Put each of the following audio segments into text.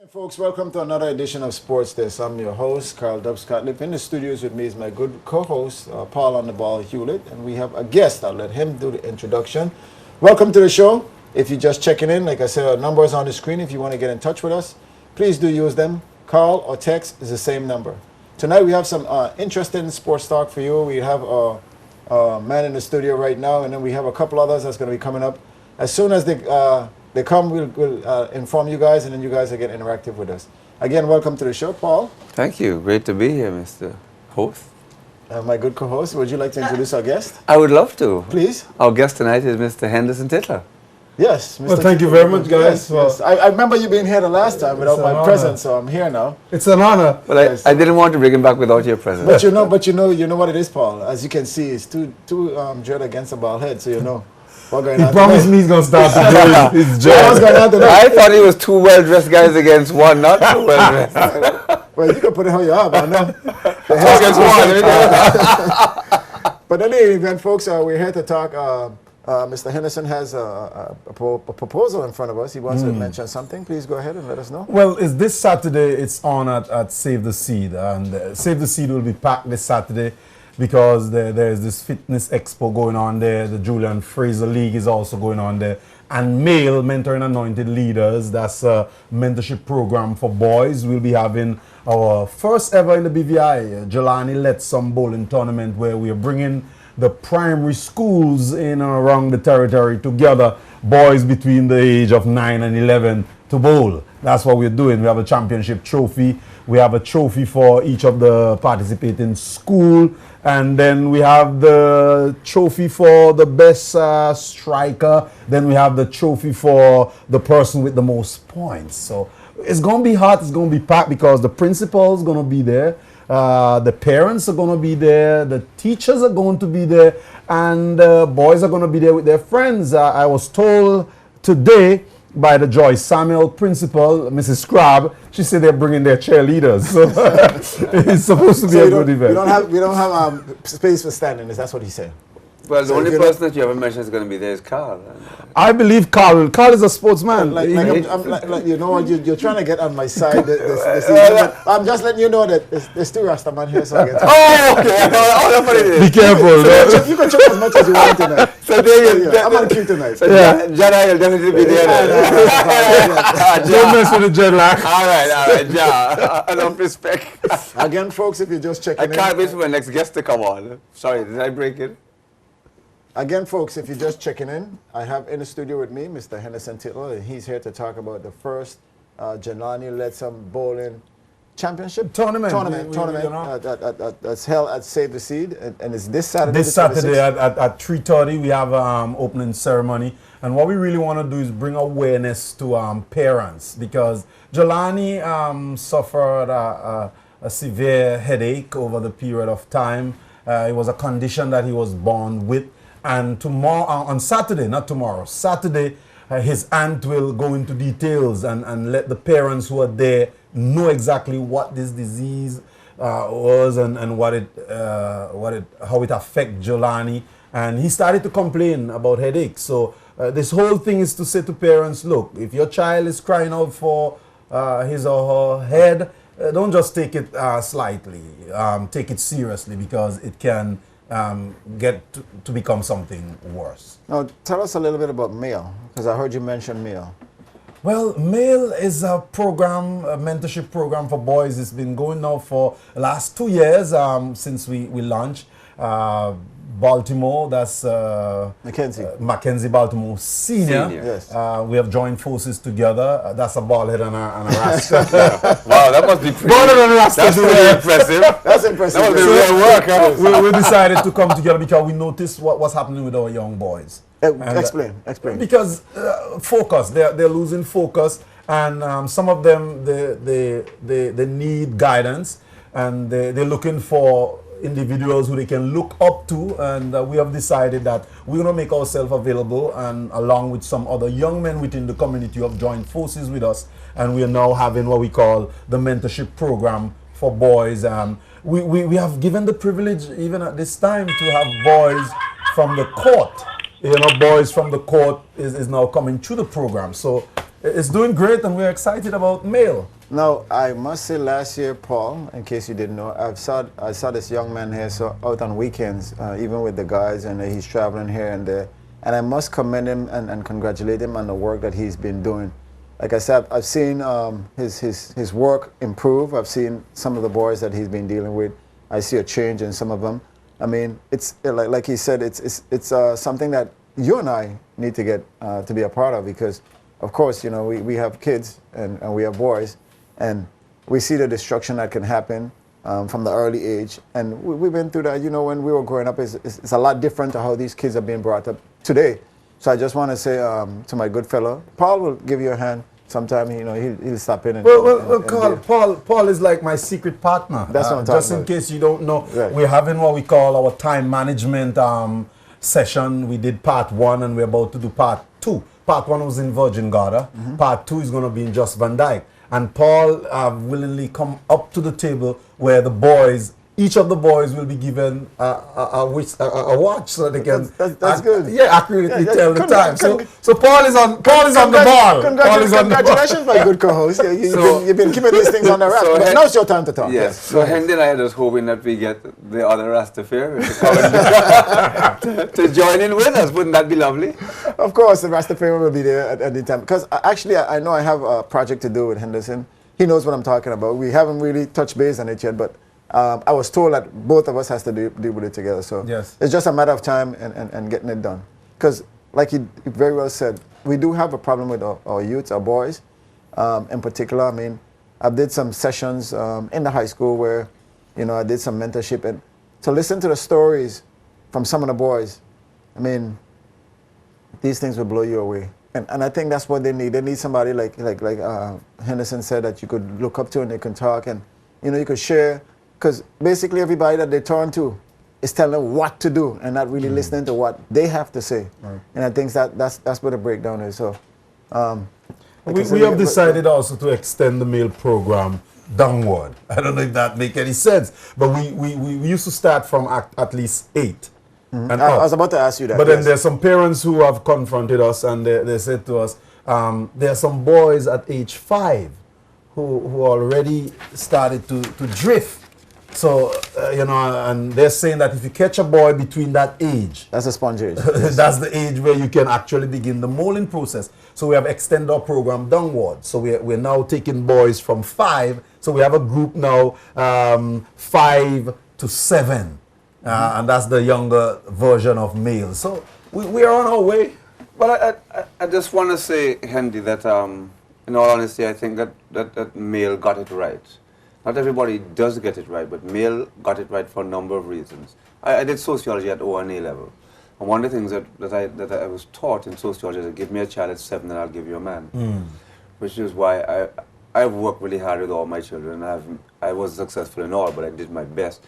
Folks, welcome to another edition of Sportsdesk. I'm your host, Carl Dubs-Cotlip. In the studios with me is my good co-host, Paul on the Ball Hewlett, and we have a guest. I'll let him do the introduction. Welcome to the show. If you're just checking in, like I said, our number is on the screen. If you want to get in touch with us, please do use them. Call or text is the same number. Tonight we have some interesting sports talk for you. We have a man in the studio right now, and then we have a couple others that's going to be coming up. As soon as they come, we'll inform you guys, and then you guys will get interactive with us. Again, welcome to the show, Paul. Thank you. Great to be here, Mr. Host. My good co-host, would you like to introduce our guest? I would love to. Please. Our guest tonight is Mr. Henderson Titler. Yes, Mr. Well, thank you very much, guys. Yes. I remember you being here the last time without my presence, so I'm here now. It's an honor. Well, yes. I didn't want to bring him back without your presence. But you know what it is, Paul. As you can see, it's two dread against a bald head, so you know. He promised me he's going to start to do his job. I thought he was two well-dressed guys against one, not two well-dressed. Well, you can put it how you are, but no. Against one. But in any event, folks, we're here to talk. Mr. Henderson has a proposal in front of us. He wants to mention something. Please go ahead and let us know. Well, it's this Saturday. It's on at Save the Seed. And Save the Seed will be packed this Saturday, because there's this fitness expo going on there. The Julian Fraser League is also going on there. And Male Mentoring Anointed Leaders, that's a mentorship program for boys. We'll be having our first ever in the BVI, Jelani Lettsome bowling tournament, where we are bringing the primary schools in and around the territory together, boys between the age of 9 and 11 to bowl. That's what we're doing. We have a championship trophy. We have a trophy for each of the participating school. And then we have the trophy for the best striker. Then we have the trophy for the person with the most points. So it's going to be hot. It's going to be packed, because the principal's going to be there. The parents are going to be there. The teachers are going to be there. And boys are going to be there with their friends. I was told today by the Joyce Samuel principal, Mrs. Scrab, she said they're bringing their cheerleaders. So it's supposed to be a good event. We don't have space for standing. That's what he said. Well, the only person that you ever mentioned is going to be there is Carl. I believe Carl. Carl is a sportsman. You know what? You're trying to get on my side. I'm just letting you know that there's two Rastaman here. So I get okay. That's what it is. Be careful. So you can check as much as you want tonight. So there I'm on cue tonight. So Jedi will definitely be there. Don't mess with the jet lag. All right, Ja. Enough respect. Again, folks, if you're just checking in. I can't wait for my next guest to come on. Sorry, did I break it? Again, folks, if you're just checking in, I have in the studio with me Mr. Henderson Titler, and he's here to talk about the first Jelani Lettsome Bowling Championship Tournament that's held at Save the Seed, and it's this Saturday. This Saturday at 3:30, we have opening ceremony, and what we really want to do is bring awareness to parents, because Jelani suffered a severe headache over the period of time. It was a condition that he was born with. And tomorrow, on Saturday, not tomorrow, Saturday, his aunt will go into details and let the parents who are there know exactly what this disease was and how it affects Jelani. And he started to complain about headaches. So this whole thing is to say to parents, look, if your child is crying out for his or her head, don't just take it slightly. Take it seriously, because it can get to become something worse. Now, tell us a little bit about Male, because I heard you mention Male. Well, Male is a program, a mentorship program for boys. It's been going now for the last 2 years since we launched. Baltimore, that's Mackenzie Baltimore Senior. Yes. We have joined forces together. That's a ball head and a Rasta. Wow, that must be pretty. That's very impressive. That's impressive. That must be real work. Huh? We decided to come together because we noticed what's happening with our young boys. Explain. Because focus, they're losing focus, and some of them they need guidance, and they're looking for individuals who they can look up to, and we have decided that we're going to make ourselves available, and along with some other young men within the community have joined forces with us, and we are now having what we call the mentorship program for boys. We have given the privilege even at this time to have boys from the court boys from the court is now coming through the program. So it's doing great, and we're excited about male. Now, I must say last year, Paul, in case you didn't know, I saw this young man here out on weekends, even with the guys, and he's traveling here and there. And I must commend him and congratulate him on the work that he's been doing. Like I said, I've seen his work improve. I've seen some of the boys that he's been dealing with. I see a change in some of them. I mean, it's like he said, it's something that you and I need to get to be a part of, because, of course, we have kids and we have boys, and we see the destruction that can happen from the early age. And we've been through that. When we were growing up, it's a lot different to how these kids are being brought up today. So I just want to say to my good fellow, Paul will give you a hand sometime. He'll stop in. Paul is like my secret partner. That's what I'm talking just in about. case you don't know, Right. we're having what we call our time management session. We did part 1, and we're about to do part 2. Part 1 was in Virgin Gorda. Part 2 is going to be in Just Van Dyke. And Paul willingly come up to the table where the boys, each of the boys will be given a watch so that they can that's good. accurately tell the time. Con- So Paul is on the ball. Paul is on the ball. Congratulations, my good co-host. You've been keeping these things on the wrap. But now it's your time to talk. Yes. So Hendy and I are just hoping that we get the other Rastafari to join in with us. Wouldn't that be lovely? Of course, the Rastafari will be there at any time. Because actually, I know I have a project to do with Henderson. He knows what I'm talking about. We haven't really touched base on it yet, but I was told that both of us has to deal with it together. So yes. It's just a matter of time and getting it done. Because, like he very well said, we do have a problem with our youths, our boys, in particular. I mean, I did some sessions in the high school where, I did some mentorship, and to listen to the stories from some of the boys, I mean, these things will blow you away. And I think that's what they need. They need somebody like Henderson said, that you could look up to and they can talk, and you could share. Because basically everybody that they turn to is telling them what to do and not really listening to what they have to say. Right. And I think that's where the breakdown is. So we have decided also to extend the male program downward. I don't know if that makes any sense, but we used to start from at least 8. And I was about to ask you that. But then there's some parents who have confronted us, and they said to us, there are some boys at age 5 who already started to drift. So, and they're saying that if you catch a boy between that age, that's a sponge age. that's the age where you can actually begin the molding process. So we have extended our program downward. So we're now taking boys from 5. So we have a group now, 5 to 7. And that's the younger version of males. So we are on our way. But I just want to say, Hendy, that in all honesty, I think that male got it right. Not everybody does get it right, but male got it right for a number of reasons. I did sociology at O&A level. And one of the things that I was taught in sociology is, give me a child at 7 and I'll give you a man. Which is why I've worked really hard with all my children. I was successful in all, but I did my best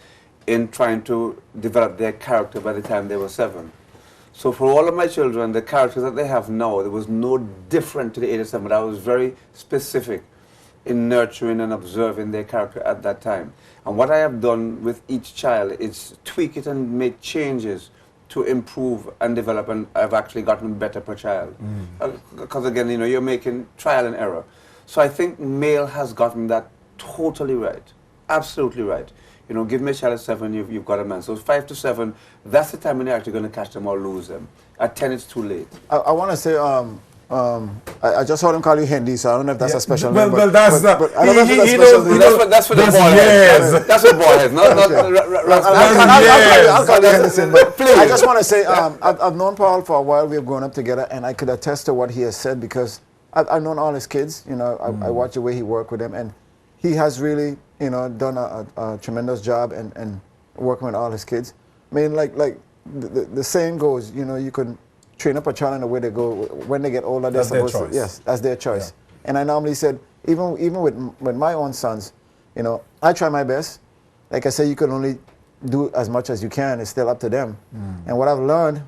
in trying to develop their character by the time they were 7. So for all of my children, the characters that they have now, there was no different to the age of 7, but I was very specific in nurturing and observing their character at that time. And what I have done with each child is tweak it and make changes to improve and develop, and I've actually gotten better per child. Because again, you're making trial and error. So I think male has gotten that totally right, absolutely right. Give me a child at 7, you've got a man. So 5 to 7, that's the time when you're actually going to catch them or lose them. At 10, it's too late. I want to say, I just heard him call you Hendy, so I don't know if that's a special well, name. Well, that's not. I don't know if that's a special name. That's for the ball heads. That's for ball heads, not I'll call you Henderson. But I just want to say, I've known Paul for a while. We've grown up together, and I could attest to what he has said, because I've known all his kids. I watch the way he worked with them, and he has really, done a tremendous job and working with all his kids. I mean, like the saying goes, you can train up a child in the way they go. When they get older, they're supposed to. Yes, that's their choice. Yeah. And I normally said, even with my own sons, I try my best. Like I say, you can only do as much as you can. It's still up to them. And what I've learned,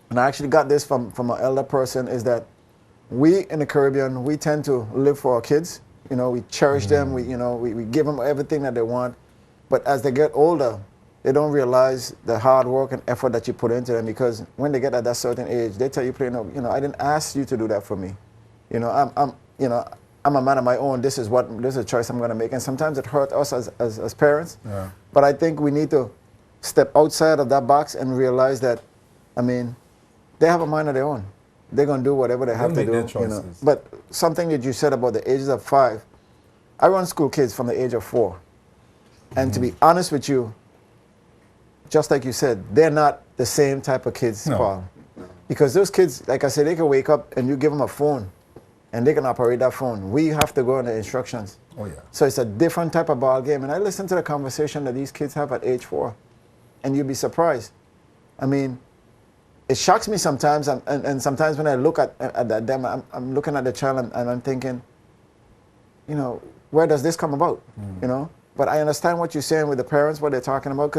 and I actually got this from an elder person, is that we in the Caribbean, we tend to live for our kids. We cherish them. We give them everything that they want. But as they get older, They don't realize the hard work and effort that you put into them, because when they get at that certain age, they tell you, I didn't ask you to do that for me. I'm a man of my own. This is a choice I'm going to make. And sometimes it hurts us as parents. Yeah. But I think we need to step outside of that box and realize that, they have a mind of their own. They're going to do whatever they have to do. Their choices. But something that you said about the ages of 5, I run school kids from the age of 4. And to be honest with you, just like you said, they're not the same type of kids, Paul. Because those kids, like I said, they can wake up and you give them a phone and they can operate that phone. We have to go on the instructions. Oh, yeah. So it's a different type of ball game. And I listen to the conversation that these kids have at age 4, and you'd be surprised. It shocks me sometimes, and sometimes when I look at them, I'm looking at the child and I'm thinking, where does this come about? But I understand what you're saying with the parents, what they're talking about,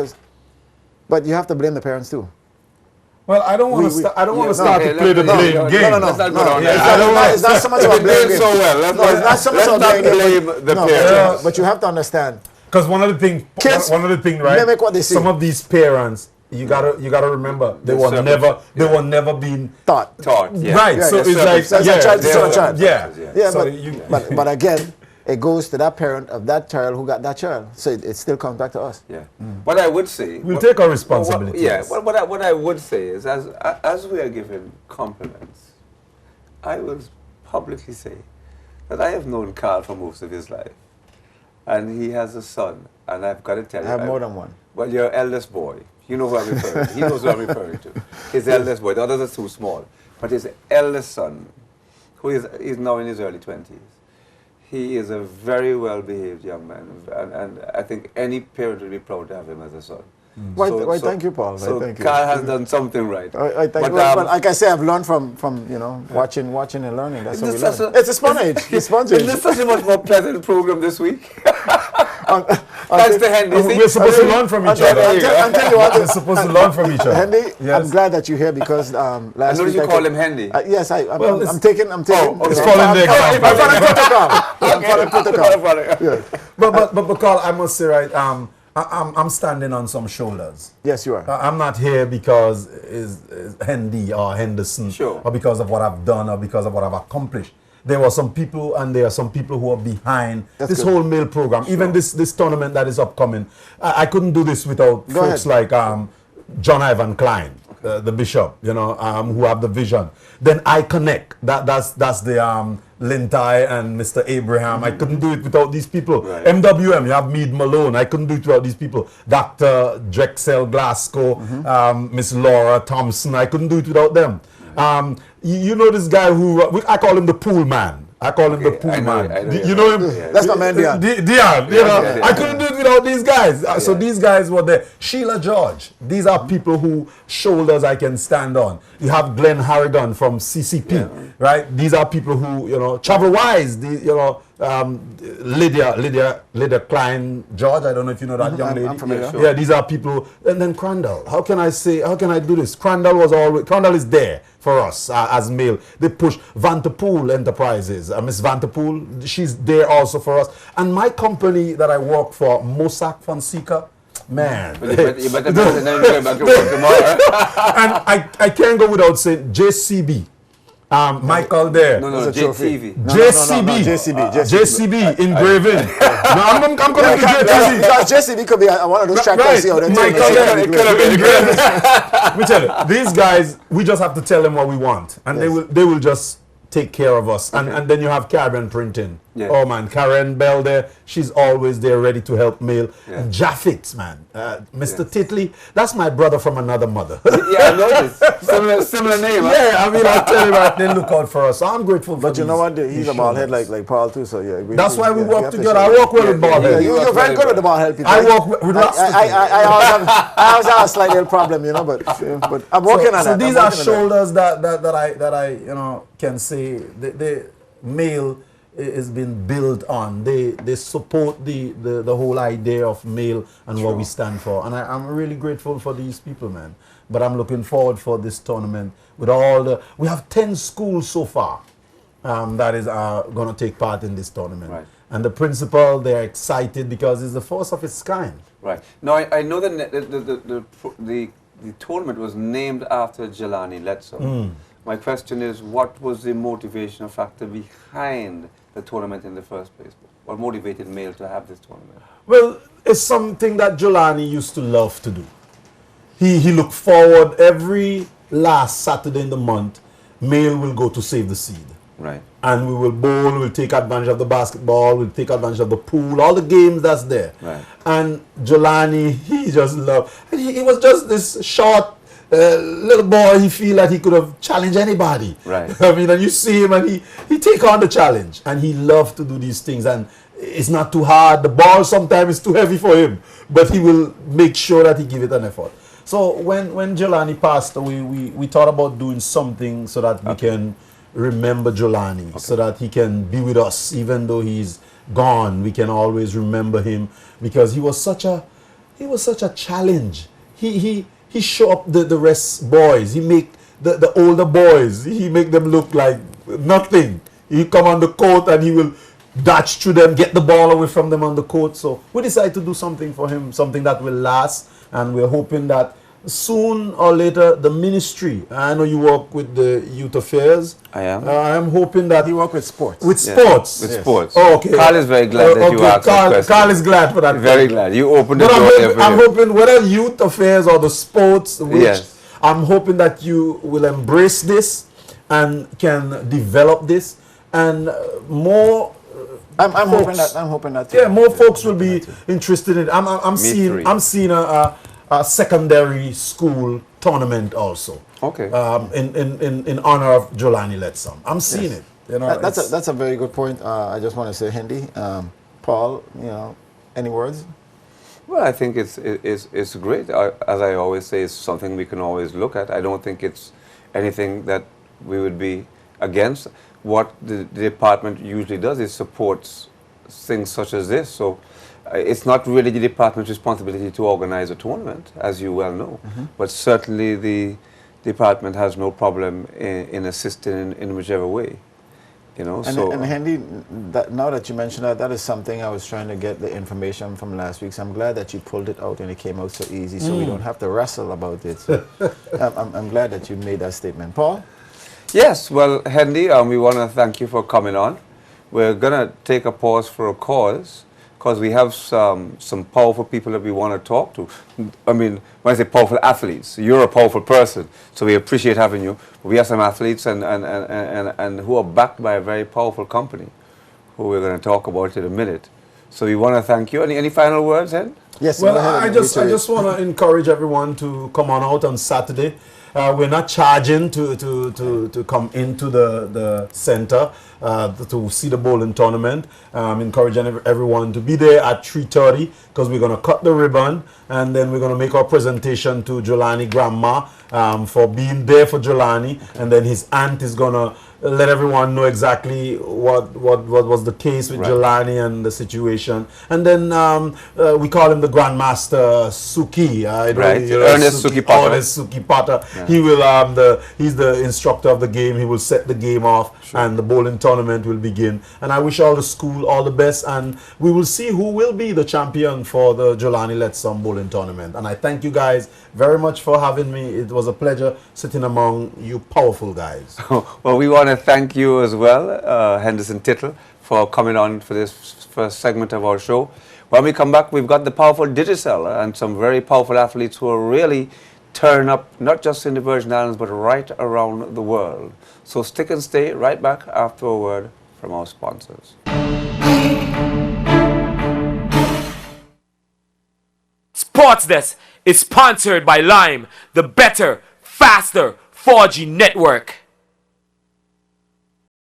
but you have to blame the parents too. Well, I don't want to start to play the blame game. No. Let's not go down there. It's not so much about blame game. So well. It's not so much about blame the parents. But you have to understand. Because one of the things, right? Mimic what they see. Some of these parents, you gotta remember, they were never being taught. Yeah. Right. So it's like child. Yeah. But again, it goes to that parent of that child who got that child. So it still comes back to us. Yeah. What I would say, we'll take our responsibility. What I would say is, as we are giving compliments, I will publicly say that I have known Carl for most of his life, and he has a son, and I've got to tell you, I have more than one. Well, your eldest boy, you know who I'm referring to. He knows who I'm referring to. His eldest boy. The others are too small, but his eldest son, who is now in his early 20s. He is a very well-behaved young man, and I think any parent would be proud to have him as a son. Why, thank you, Paul. So thank you. Carl has done something right. But like I say, I've learned from watching and learning. That's what we learn. It's a sponge. Isn't this such a much more pleasant program this week? Thanks to Hendy. We're supposed to learn from each other. I'm telling you what, we're supposed to learn from each other. Hendy, yes. I'm glad that you're here because last week... I noticed you call him Hendy. Yes, I'm taking... It's following the example. I'm following protocol. But Carl, I must say, right, I'm standing on some shoulders. Yes, you are. I'm not here because is Hendy or Henderson, or because of what I've done or because of what I've accomplished. There were some people, and there are some people who are behind this whole male program. Even this tournament that is upcoming. I couldn't do this without folks like John Ivan Klein, the bishop, who have the vision. Then I Connect. That's the Lintai and Mr. Abraham. I couldn't do it without these people. Right. MWM, you have Meade Malone. I couldn't do it without these people. Dr. Drexel Glasgow, Miss Laura Thompson. I couldn't do it without them. You know this guy who, I call him the pool man. I call him the pool man. You know him? Yeah. That's my man, Dion. Dion. I couldn't do it without these guys. So these guys were there. Sheila George. These are people whose shoulders I can stand on. You have Glenn Harrigan from CCP, right? These are people who, travel wise. Lydia Klein George. I don't know if you know that young lady. I'm familiar. Yeah, these are people. And then Crandall. How can I do this? Crandall is there for us as male. They push Vanterpool Enterprises. Miss Vanterpool, she's there also for us. And my company that I work for, Mossack Fonseca, man. You better go back to work tomorrow. And I can't go without saying JCB. Michael there. No, JCB. JCB engraving. No, I'm going to do JCB. Because JCB could be one of those tractors. Michael there. It could have been engraving. We tell you, these guys, we just have to tell them what we want, and they will just take care of us. And then you have Karen Printing. Yeah. Oh man, Karen Bell there. She's always there ready to help Mail. Yeah. Jaffit, man. Mr. Titley, that's my brother from another mother. Yeah, I noticed. Similar name. Yeah, I mean, I tell you what, they look out for us. So I'm grateful for But you know what? He's a ball head like Paul too, so yeah. That's why we work together. I work well with ball head. You're very good with the ball head people. I work with lots of people. I always have a slight little problem, but I'm working on that. So these are shoulders that I can say the Mail is being built on. They support the whole idea of Mail and what we stand for. And I'm really grateful for these people, man. But I'm looking forward for this tournament with we have 10 schools so far that is going to take part in this tournament. Right. And the principal, they're excited because it's the first of its kind. Right. Now, I know that the tournament was named after Jelani Lettsome. My question is, what was the motivational factor behind the tournament in the first place? What motivated Mail to have this tournament? Well, it's something that Jelani used to love to do. He looked forward every last Saturday in the month. Mail will go to Save the Seed. Right. And we will bowl, we'll take advantage of the basketball, we'll take advantage of the pool, all the games that's there. Right. And Jelani, he just loved, he was just this short little boy. He feel that he could have challenged anybody. Right. I mean, and you see him and he take on the challenge, and he loved to do these things, and it's not too hard. The ball sometimes is too heavy for him, but he will make sure that he give it an effort. So when Jelani passed away, we thought about doing something so that we can remember Jelani, so that he can be with us even though he's gone. We can always remember him because he was such a challenge. He show up the rest boys. He make the older boys, he make them look like nothing. He come on the court and he will dodge through them, get the ball away from them on the court. So we decided to do something for him, something that will last, and we're hoping that soon or later the ministry, I know you work with the youth affairs. I am. I'm hoping that He work with sports. with Yes. sports. With Yes. sports. Oh, okay. Carl is very glad that you asked that question. Carl is glad for that. Very glad. You opened the But door there for I'm him. hoping whether youth affairs or the sports, which Yes. I'm hoping that you will embrace this and can develop this, and more. I'm folks- hoping that. Yeah, more folks will I'm be hoping that too. interested in it. three. I'm seeing a secondary school tournament also. Okay. In honor of Jelani Lettsome. I'm seeing Yes. it. You know, That's a very good point. I just want to say, Hindi, Paul, any words? Well, I think it's great. As I always say, it's something we can always look at. I don't think it's anything that we would be against. What the department usually does is supports things such as this. So it's not really the department's responsibility to organize a tournament, as you well know. But certainly the department has no problem in assisting in whichever way. And Hendy, now that you mention that is something I was trying to get the information from last week. So I'm glad that you pulled it out and it came out so easy, so we don't have to wrestle about it. So I'm glad that you made that statement, Paul. Yes, well, Hendy, we want to thank you for coming on. We're going to take a pause for a cause, because we have some powerful people that we want to talk to. I mean, when I say powerful athletes, you're a powerful person, so we appreciate having you. We have some athletes and who are backed by a very powerful company, who we're going to talk about in a minute. So we want to thank you. Any final words, Hen? Yes. Well, go ahead I and just reiterate. want to encourage everyone to come on out Saturday. We're not charging to come into the center to see the bowling tournament. Encouraging everyone to be there at 3:30, because we're going to cut the ribbon, and then we're going to make our presentation to Jelani grandma for being there for Jelani, and then his aunt is going to let everyone know exactly what was the case with Right. Jelani and the situation. And then we call him the Grandmaster Suki. Right. Ernest Suki Potter. Ernest Suki Potter. Yeah. He will he's the instructor of the game. He will set the game off, and the bowling tournament will begin. And I wish all the school all the best, and we will see who will be the champion for the Jelani Lettsome bowling tournament. And I thank you guys very much for having me. It was a pleasure sitting among you powerful guys. Well, we want to thank you as well, Henderson Tittle, for coming on for this first segment of our show. When we come back, we've got the powerful Digicel and some very powerful athletes who are really turning up, not just in the Virgin Islands, but right around the world. So stick and stay right back after a word from our sponsors. Sportsdesk is sponsored by Lime, the better, faster 4G network.